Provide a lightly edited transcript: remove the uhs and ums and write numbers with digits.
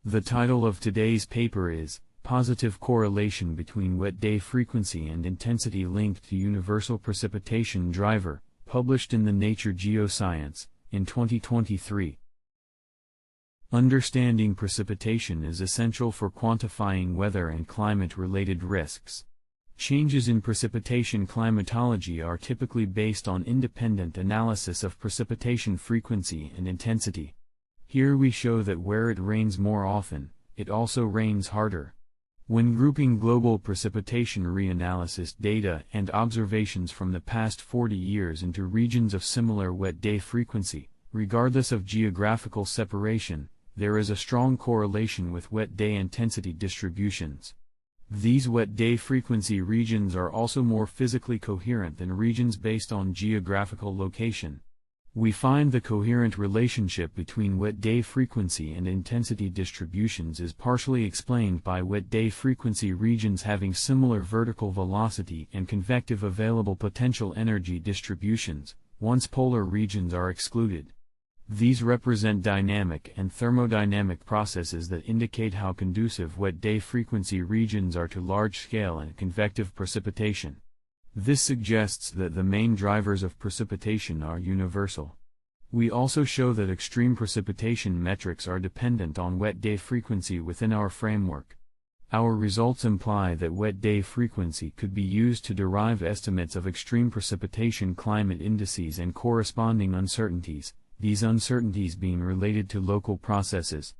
The title of today's paper is Positive Correlation Between Wet Day Frequency and Intensity Linked to Universal Precipitation Driver, published in the Nature Geoscience, in 2023. Understanding precipitation is essential for quantifying weather and climate-related risks. Changes in precipitation climatology are typically based on independent analysis of precipitation frequency and intensity. Here we show that where it rains more often, it also rains harder. When grouping global precipitation reanalysis data and observations from the past 40 years into regions of similar wet day frequency, regardless of geographical separation, there is a strong correlation with wet day intensity distributions. These wet day frequency regions are also more physically coherent than regions based on geographical location. We find the coherent relationship between wet day frequency and intensity distributions is partially explained by wet day frequency regions having similar vertical velocity and convective available potential energy distributions, once polar regions are excluded. These represent dynamic and thermodynamic processes that indicate how conducive wet day frequency regions are to large-scale and convective precipitation. This suggests that the main drivers of precipitation are universal. We also show that extreme precipitation metrics are dependent on wet day frequency within our framework. Our results imply that wet day frequency could be used to derive estimates of extreme precipitation climate indices and corresponding uncertainties, these uncertainties being related to local processes,